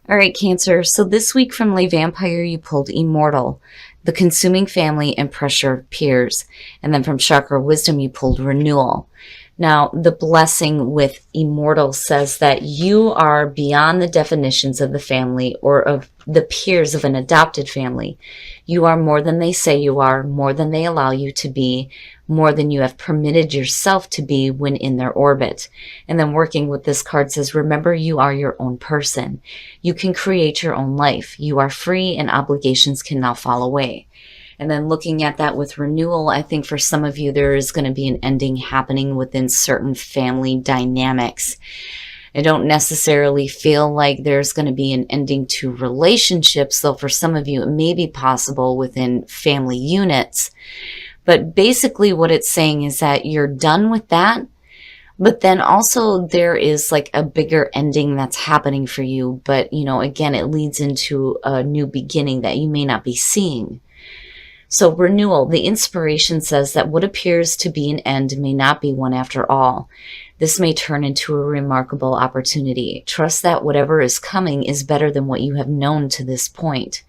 All right, Cancer. So this week from Lay Vampire, you pulled Immortal, the consuming family, and pressure of peers. And then from Chakra Wisdom, you pulled Renewal. Now, the blessing with Immortal says that you are beyond the definitions of the family or of the peers of an adopted family. You are more than they say you are, more than they allow you to be, more than you have permitted yourself to be when in their orbit. And then working with this card says, remember, you are your own person. You can create your own life. You are free and obligations can now fall away. And then looking at that with renewal, I think for some of you, there is going to be an ending happening within certain family dynamics. I don't necessarily feel like there's going to be an ending to relationships, though for some of you, it may be possible within family units. But basically what it's saying is that you're done with that. But then also there is like a bigger ending that's happening for you. But, you know, again, it leads into a new beginning that you may not be seeing. So renewal, the inspiration says that what appears to be an end may not be one after all. This may turn into a remarkable opportunity. Trust that whatever is coming is better than what you have known to this point.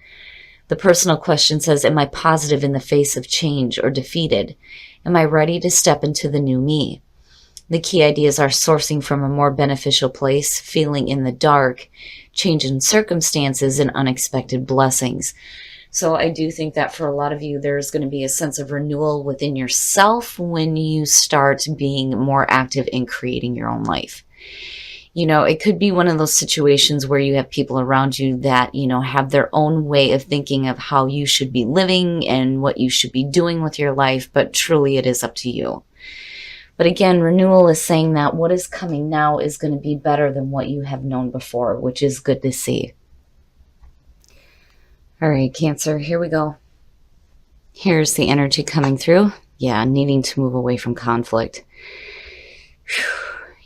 The personal question says, am I positive in the face of change or defeated? Am I ready to step into the new me? The key ideas are sourcing from a more beneficial place, feeling in the dark, change in circumstances, and unexpected blessings. So I do think that for a lot of you, there's going to be a sense of renewal within yourself when you start being more active in creating your own life. You know, it could be one of those situations where you have people around you that, you know, have their own way of thinking of how you should be living and what you should be doing with your life, but truly it is up to you. But again, renewal is saying that what is coming now is going to be better than what you have known before, which is good to see. All right, Cancer, here we go. Here's the energy coming through. Yeah, needing to move away from conflict.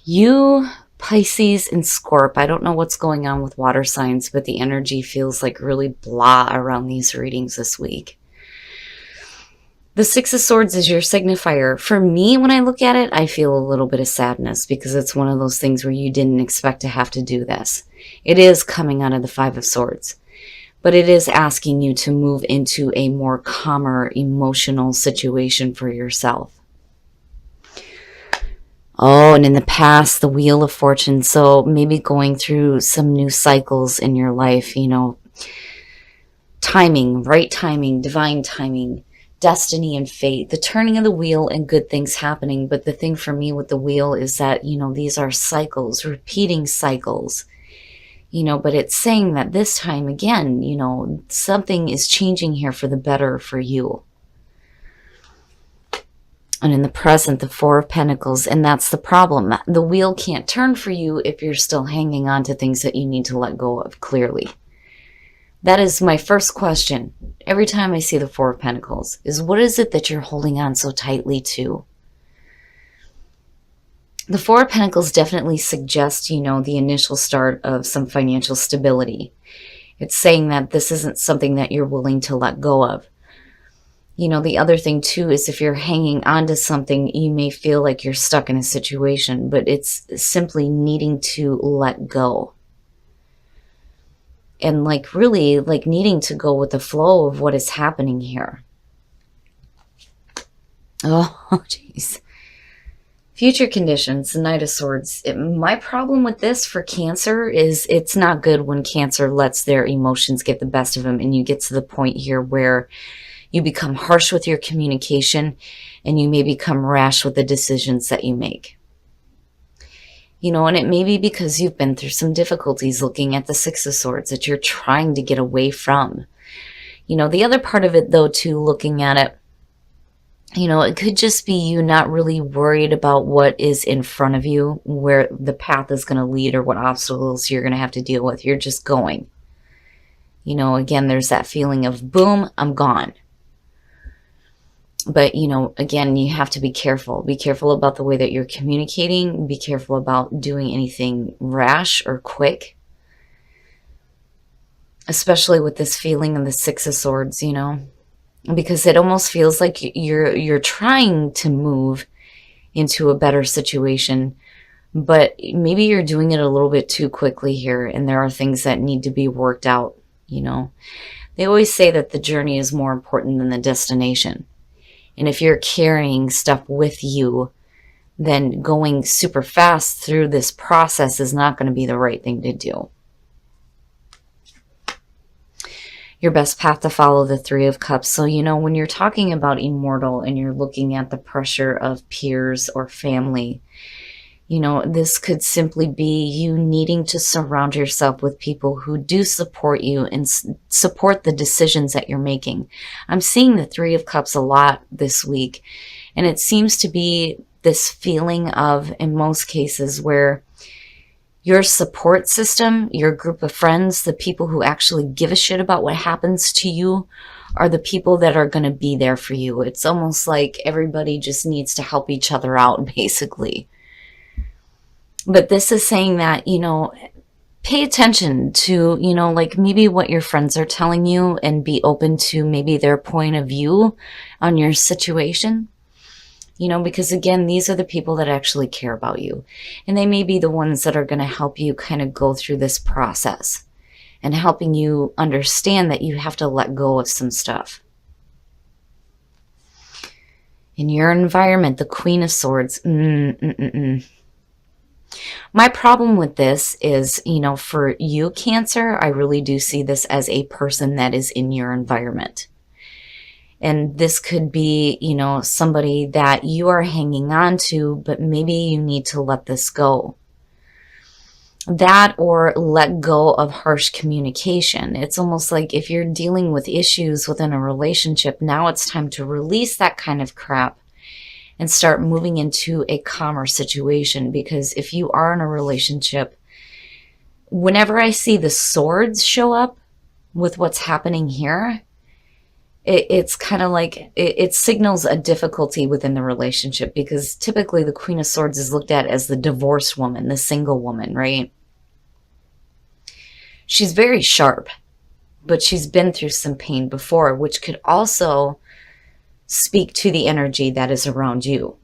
You, Pisces, and Scorp, I don't know what's going on with water signs, but the energy feels like really blah around these readings this week. The Six of Swords is your signifier. For me, when I look at it, I feel a little bit of sadness because it's one of those things where you didn't expect to have to do this. It is coming out of the Five of Swords. But it is asking you to move into a more calmer emotional situation for yourself. Oh, and in the past, the Wheel of Fortune. So maybe going through some new cycles in your life, you know, timing, right timing, divine timing, destiny and fate, the turning of the wheel and good things happening. But the thing for me with the wheel is that, you know, these are cycles, repeating cycles. You know, but it's saying that this time again, you know, something is changing here for the better for you. And in the present, the Four of Pentacles, and that's the problem. The wheel can't turn for you if you're still hanging on to things that you need to let go of, clearly. That is my first question. Every time I see the Four of Pentacles, is what is it that you're holding on so tightly to? The Four of Pentacles definitely suggests, you know, the initial start of some financial stability. It's saying that this isn't something that you're willing to let go of. You know, the other thing too is if you're hanging on to something, you may feel like you're stuck in a situation, but it's simply needing to let go. And like really like needing to go with the flow of what is happening here. Oh, jeez. Future conditions, the Knight of Swords. My problem with this for Cancer is it's not good when Cancer lets their emotions get the best of them and you get to the point here where you become harsh with your communication and you may become rash with the decisions that you make. You know, and it may be because you've been through some difficulties looking at the Six of Swords that you're trying to get away from. You know, the other part of it though too, looking at it, you know, it could just be you not really worried about what is in front of you, where the path is going to lead or what obstacles you're going to have to deal with. You're just going. You know, again, there's that feeling of, boom, I'm gone. But, you know, again, you have to be careful. Be careful about the way that you're communicating. Be careful about doing anything rash or quick. Especially with this feeling of the Six of Swords, you know. Because it almost feels like you're trying to move into a better situation, but maybe you're doing it a little bit too quickly here, and there are things that need to be worked out, you know. They always say that the journey is more important than the destination. And if you're carrying stuff with you, then going super fast through this process is not going to be the right thing to do. Your best path to follow, the Three of Cups. So, you know, when you're talking about immortal and you're looking at the pressure of peers or family, you know, this could simply be you needing to surround yourself with people who do support you and support the decisions that you're making. I'm seeing the Three of Cups a lot this week, and it seems to be this feeling of, in most cases, where your support system, your group of friends, the people who actually give a shit about what happens to you, are the people that are going to be there for you. It's almost like everybody just needs to help each other out, basically. But this is saying that, you know, pay attention to, you know, like maybe what your friends are telling you and be open to maybe their point of view on your situation. You know, because again, these are the people that actually care about you. And they may be the ones that are going to help you kind of go through this process and helping you understand that you have to let go of some stuff. In your environment, the Queen of Swords. My problem with this is, you know, for you, Cancer, I really do see this as a person that is in your environment. And this could be, you know, somebody that you are hanging on to, but maybe you need to let this go. That, or let go of harsh communication. It's almost like if you're dealing with issues within a relationship, now it's time to release that kind of crap and start moving into a calmer situation. Because if you are in a relationship, whenever I see the swords show up with what's happening here, it's kind of like it signals a difficulty within the relationship, because typically the Queen of Swords is looked at as the divorced woman, the single woman, right? She's very sharp, but she's been through some pain before, which could also speak to the energy that is around you.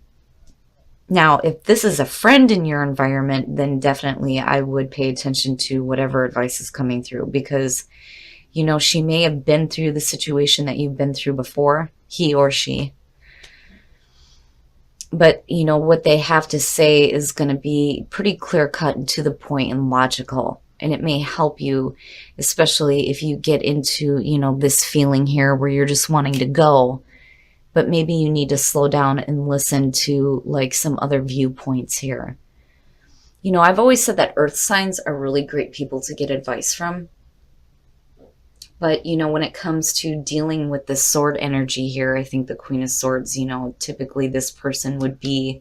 Now, if this is a friend in your environment, then definitely I would pay attention to whatever advice is coming through, because you know, she may have been through the situation that you've been through before, he or she. But, you know, what they have to say is going to be pretty clear-cut and to the point and logical. And it may help you, especially if you get into, you know, this feeling here where you're just wanting to go. But maybe you need to slow down and listen to, like, some other viewpoints here. You know, I've always said that earth signs are really great people to get advice from. But, you know, when it comes to dealing with the sword energy here, I think the Queen of Swords, you know, typically this person would be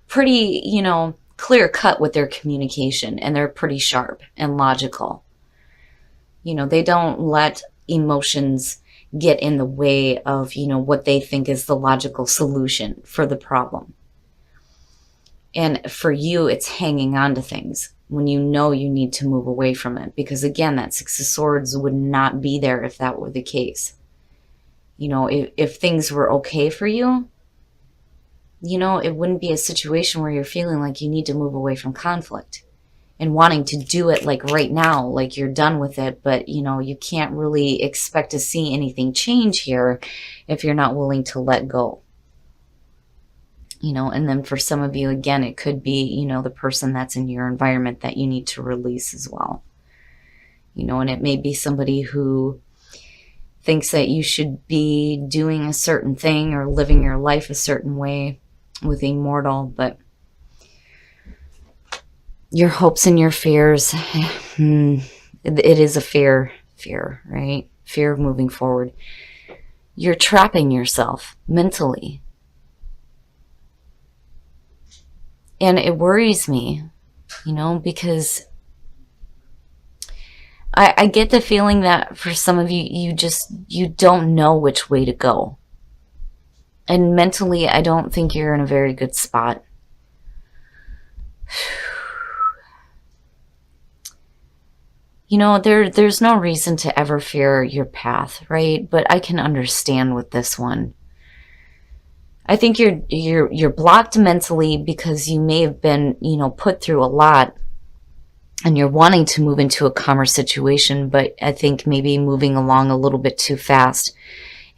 pretty, you know, clear cut with their communication, and they're pretty sharp and logical. You know, they don't let emotions get in the way of, you know, what they think is the logical solution for the problem. And for you, it's hanging on to things when you know you need to move away from it. Because again, that Six of Swords would not be there if that were the case. You know, if things were okay for you, you know, it wouldn't be a situation where you're feeling like you need to move away from conflict and wanting to do it like right now, like you're done with it. But, you know, you can't really expect to see anything change here if you're not willing to let go. You know, and then for some of you, again, it could be, you know, the person that's in your environment that you need to release as well. You know, and it may be somebody who thinks that you should be doing a certain thing or living your life a certain way with immortal, but your hopes and your fears, it is a fear, right? Fear of moving forward. You're trapping yourself mentally. And it worries me, you know, because I get the feeling that for some of you, you don't know which way to go. And mentally, I don't think you're in a very good spot. You know, there's no reason to ever fear your path, right? But I can understand with this one. I think you're blocked mentally because you may have been, put through a lot, and you're wanting to move into a calmer situation, but I think maybe moving along a little bit too fast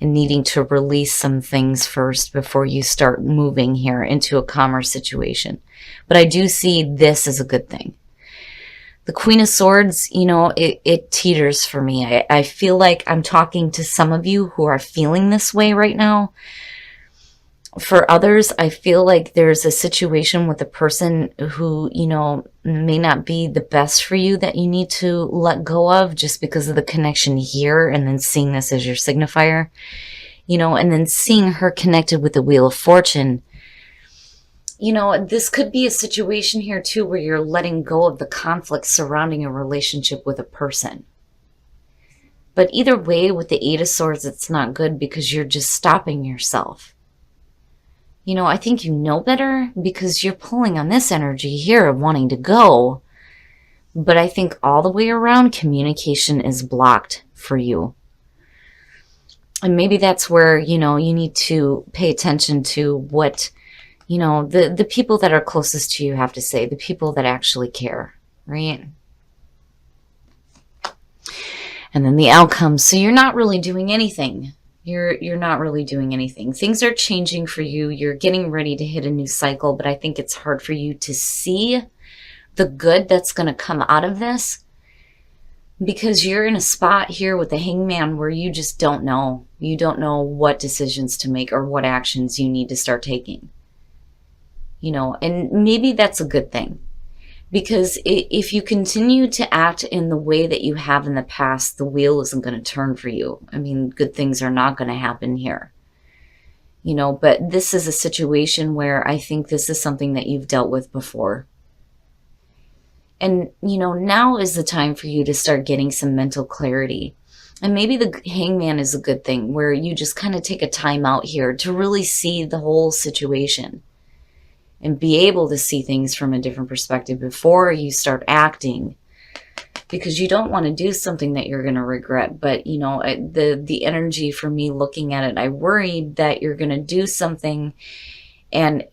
and needing to release some things first before you start moving here into a calmer situation. But I do see this as a good thing. The Queen of Swords, it teeters for me. I feel like I'm talking to some of you who are feeling this way right now. For others, I feel like there's a situation with a person who, may not be the best for you that you need to let go of just because of the connection here, and then seeing this as your signifier, and then seeing her connected with the Wheel of Fortune. This could be a situation here too where you're letting go of the conflict surrounding a relationship with a person. But either way, with the Eight of Swords, it's not good because you're just stopping yourself. I think you know better because you're pulling on this energy here of wanting to go. But I think all the way around, communication is blocked for you. And maybe that's where, you need to pay attention to what, the people that are closest to you have to say, the people that actually care, right? And then the outcome. So you're not really doing anything. You're not really doing anything. Things are changing for you. You're getting ready to hit a new cycle, but I think it's hard for you to see the good that's going to come out of this because you're in a spot here with the Hangman where you just don't know. You don't know what decisions to make or what actions you need to start taking. And maybe that's a good thing. Because if you continue to act in the way that you have in the past, the wheel isn't going to turn for you. I mean, good things are not going to happen here. But this is a situation where I think this is something that you've dealt with before. And, now is the time for you to start getting some mental clarity. And maybe the Hangman is a good thing where you just kind of take a time out here to really see the whole situation. And be able to see things from a different perspective before you start acting. Because you don't want to do something that you're going to regret. But, the energy for me looking at it, I worried that you're going to do something and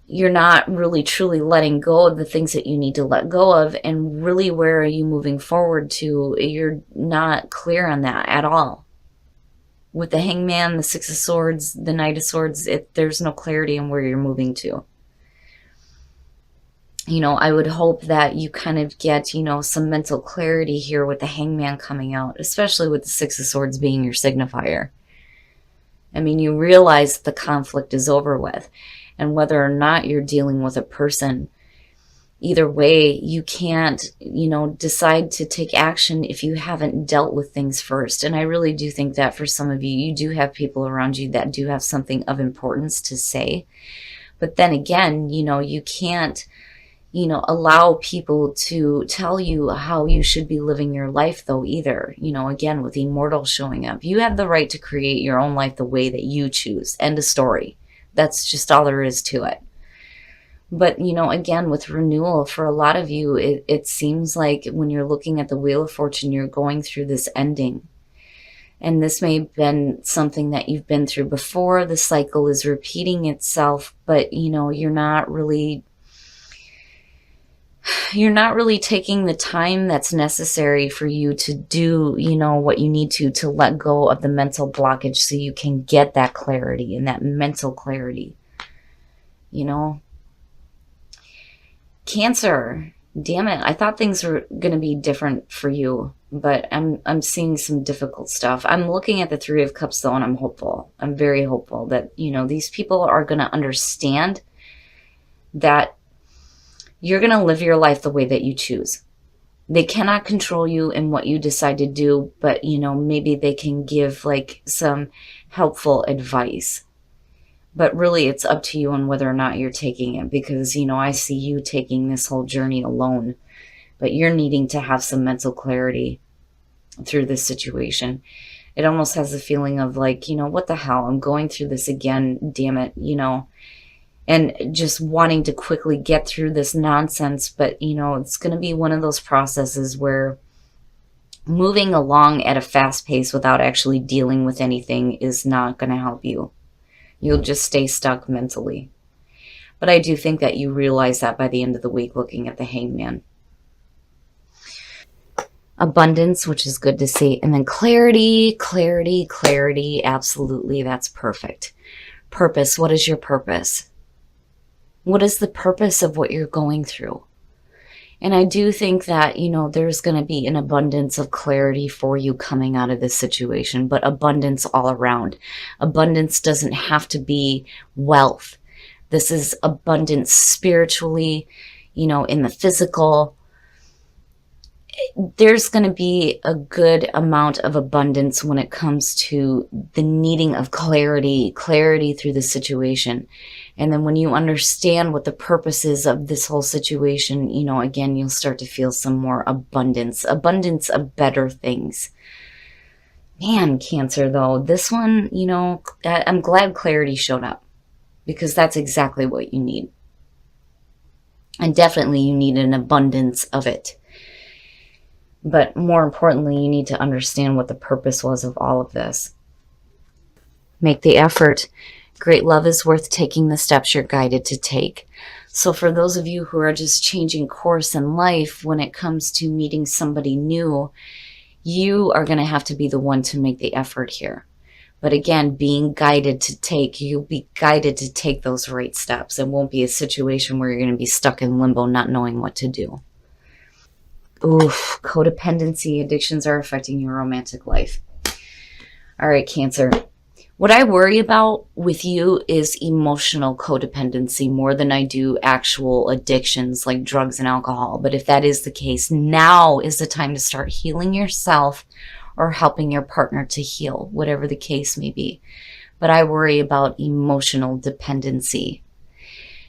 you're not really truly letting go of the things that you need to let go of. And really, where are you moving forward to? You're not clear on that at all. With the Hangman, the Six of Swords, the Knight of Swords, there's no clarity in where you're moving to. I would hope that you kind of get, some mental clarity here with the Hangman coming out, especially with the Six of Swords being your signifier. I mean, you realize the conflict is over with. And whether or not you're dealing with a person, either way, you can't, decide to take action if you haven't dealt with things first. And I really do think that for some of you, you do have people around you that do have something of importance to say. But then again, you can't, allow people to tell you how you should be living your life though either. Again, with Immortal showing up, you have the right to create your own life the way that you choose. End of story. That's just all there is to it. But, again, with renewal, for a lot of you, it seems like when you're looking at the Wheel of Fortune, you're going through this ending. And this may have been something that you've been through before. The cycle is repeating itself, but, you're not really taking the time that's necessary for you to do, what you need to let go of the mental blockage so you can get that clarity and that mental clarity, Cancer, damn it. I thought things were going to be different for you, but I'm seeing some difficult stuff. I'm looking at the Three of Cups though, and I'm hopeful. I'm very hopeful that, these people are going to understand that you're going to live your life the way that you choose. They cannot control you in what you decide to do, but, maybe they can give some helpful advice. But really, it's up to you on whether or not you're taking it because, I see you taking this whole journey alone. But you're needing to have some mental clarity through this situation. It almost has a feeling of what the hell? I'm going through this again, damn it, and just wanting to quickly get through this nonsense. But, it's going to be one of those processes where moving along at a fast pace without actually dealing with anything is not going to help you. You'll just stay stuck mentally. But I do think that you realize that by the end of the week looking at the Hangman. Abundance, which is good to see. And then clarity, clarity, clarity. Absolutely, that's perfect. Purpose. What is your purpose? What is the purpose of what you're going through? And I do think that, there's going to be an abundance of clarity for you coming out of this situation, but abundance all around. Abundance doesn't have to be wealth. This is abundance spiritually, in the physical. There's going to be a good amount of abundance when it comes to the needing of clarity through the situation. And then when you understand what the purpose is of this whole situation, again, you'll start to feel some more abundance of better things. Man, Cancer, though, this one, I'm glad clarity showed up, because that's exactly what you need. And definitely you need an abundance of it. But more importantly, you need to understand what the purpose was of all of this. Make the effort. Great love is worth taking the steps you're guided to take. So for those of you who are just changing course in life when it comes to meeting somebody new, you are going to have to be the one to make the effort here. But again, you'll be guided to take those right steps. It won't be a situation where you're going to be stuck in limbo not knowing what to do. Oof, codependency, addictions are affecting your romantic life. All right, Cancer. What I worry about with you is emotional codependency more than I do actual addictions like drugs and alcohol. But if that is the case, now is the time to start healing yourself or helping your partner to heal, whatever the case may be. But I worry about emotional dependency.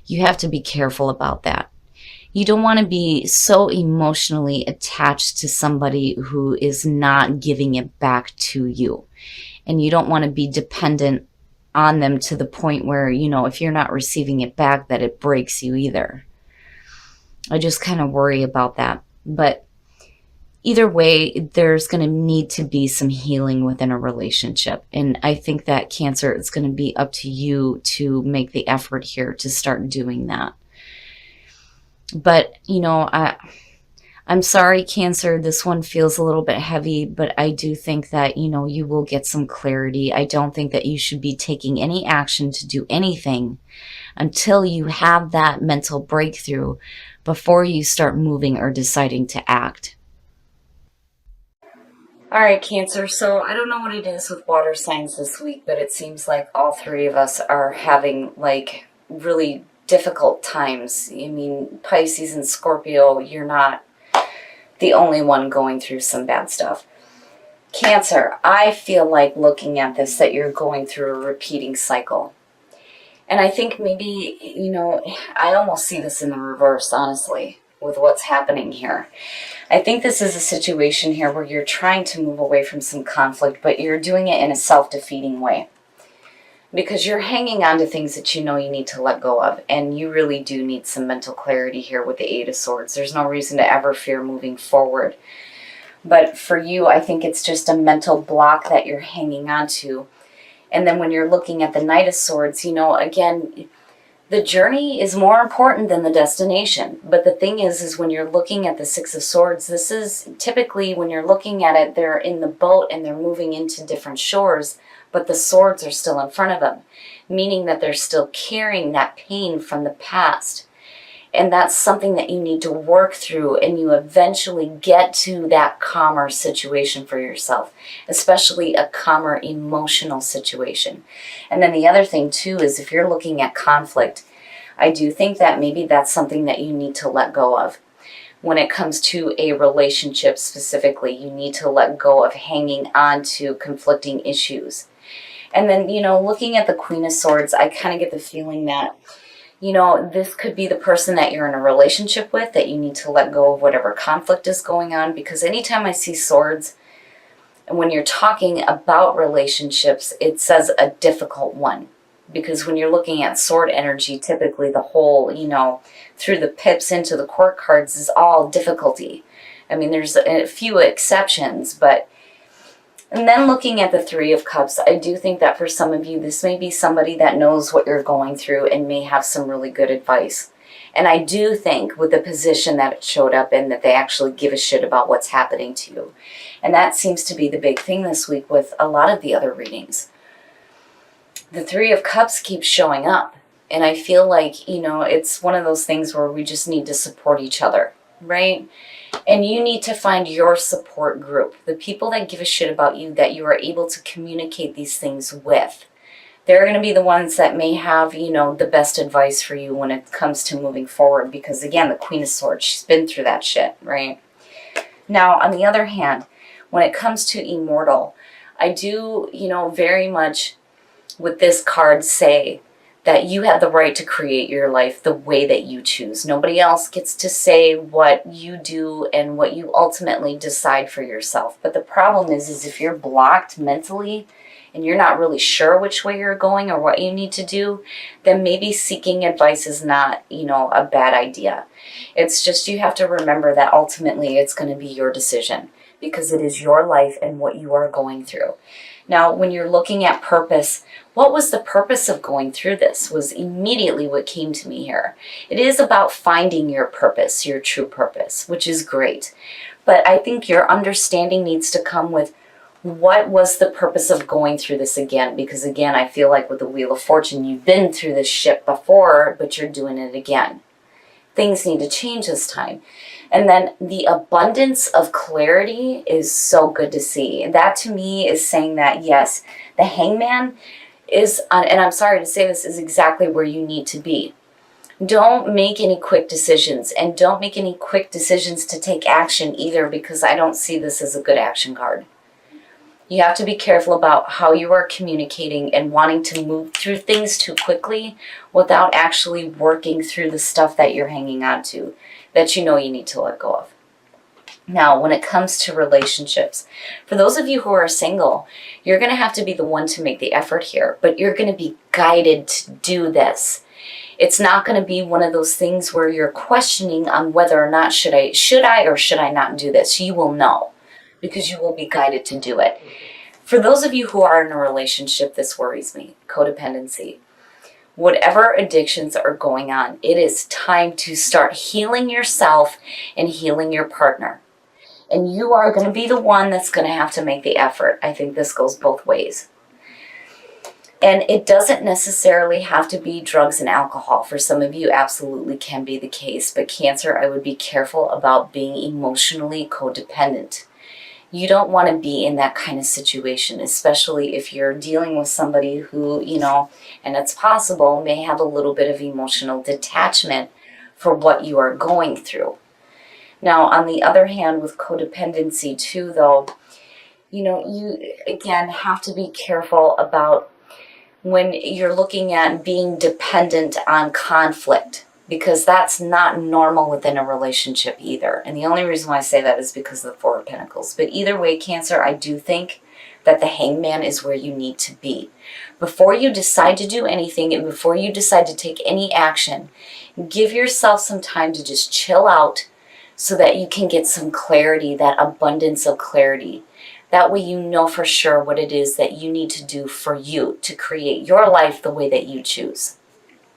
You have to be careful about that. You don't want to be so emotionally attached to somebody who is not giving it back to you. And you don't want to be dependent on them to the point where, if you're not receiving it back, that it breaks you either. I just kind of worry about that. But either way, there's going to need to be some healing within a relationship. And I think that, Cancer, it's going to be up to you to make the effort here to start doing that. But, I'm sorry, Cancer, this one feels a little bit heavy, but I do think that, you will get some clarity. I don't think that you should be taking any action to do anything until you have that mental breakthrough before you start moving or deciding to act. All right, Cancer, so I don't know what it is with water signs this week, but it seems like all three of us are having, really difficult times. I mean, Pisces and Scorpio, you're not the only one going through some bad stuff. Cancer, I feel like looking at this that you're going through a repeating cycle. And I think maybe, I almost see this in the reverse, honestly, with what's happening here. I think this is a situation here where you're trying to move away from some conflict, but you're doing it in a self-defeating way. Because you're hanging on to things that you need to let go of. And you really do need some mental clarity here with the Eight of Swords. There's no reason to ever fear moving forward. But for you, I think it's just a mental block that you're hanging on to. And then when you're looking at the Knight of Swords, again, the journey is more important than the destination. But the thing is when you're looking at the Six of Swords, this is typically when you're looking at it, they're in the boat and they're moving into different shores, but the swords are still in front of them, meaning that they're still carrying that pain from the past. And that's something that you need to work through, and you eventually get to that calmer situation for yourself, especially a calmer emotional situation. And then the other thing too is if you're looking at conflict, I do think that maybe that's something that you need to let go of. When it comes to a relationship specifically, you need to let go of hanging on to conflicting issues. And then, looking at the Queen of Swords, I kind of get the feeling that, this could be the person that you're in a relationship with, that you need to let go of whatever conflict is going on. Because anytime I see swords, and when you're talking about relationships, it says a difficult one. Because when you're looking at sword energy, typically the whole, through the pips into the court cards is all difficulty. I mean, there's a few exceptions, but And then looking at the Three of Cups, I do think that for some of you, this may be somebody that knows what you're going through and may have some really good advice. And I do think with the position that it showed up in, that they actually give a shit about what's happening to you. And that seems to be the big thing this week with a lot of the other readings. The Three of Cups keeps showing up. And I feel like, it's one of those things where we just need to support each other, right? And you need to find your support group, the people that give a shit about you, that you are able to communicate these things with. They're going to be the ones that may have, the best advice for you when it comes to moving forward. Because again, the Queen of Swords, she's been through that shit, right? Now, on the other hand, when it comes to Immortal, I do, very much with this card say that you have the right to create your life the way that you choose. Nobody else gets to say what you do and what you ultimately decide for yourself. But the problem is if you're blocked mentally and you're not really sure which way you're going or what you need to do, then maybe seeking advice is not, a bad idea. It's just you have to remember that ultimately it's going to be your decision because it is your life and what you are going through. Now, when you're looking at purpose, what was the purpose of going through this was immediately what came to me here. It is about finding your purpose, your true purpose, which is great. But I think your understanding needs to come with what was the purpose of going through this again? Because again, I feel like with the Wheel of Fortune, you've been through this shit before, but you're doing it again. Things need to change this time. And then the abundance of clarity is so good to see. That to me is saying that, yes, the Hangman is, and I'm sorry to say this, is exactly where you need to be. Don't make any quick decisions, and don't make any quick decisions to take action either, because I don't see this as a good action card. You have to be careful about how you are communicating and wanting to move through things too quickly without actually working through the stuff that you're hanging on to, that you need to let go of. Now, when it comes to relationships, for those of you who are single, you're going to have to be the one to make the effort here, but you're going to be guided to do this. It's not going to be one of those things where you're questioning on whether or not should I or should I not do this. You will know, because you will be guided to do it. For those of you who are in a relationship, this worries me, codependency. Whatever addictions are going on, it is time to start healing yourself and healing your partner. And you are going to be the one that's going to have to make the effort. I think this goes both ways. And it doesn't necessarily have to be drugs and alcohol. For some of you, absolutely can be the case. But Cancer, I would be careful about being emotionally codependent. You don't want to be in that kind of situation, especially if you're dealing with somebody who, and it's possible, may have a little bit of emotional detachment for what you are going through. Now, on the other hand, with codependency too, though, you, again, have to be careful about when you're looking at being dependent on conflict, because that's not normal within a relationship either. And the only reason why I say that is because of the Four of Pentacles. But either way, Cancer, I do think that the Hangman is where you need to be. Before you decide to do anything and before you decide to take any action, give yourself some time to just chill out so that you can get some clarity, that abundance of clarity. That way you know for sure what it is that you need to do for you to create your life the way that you choose.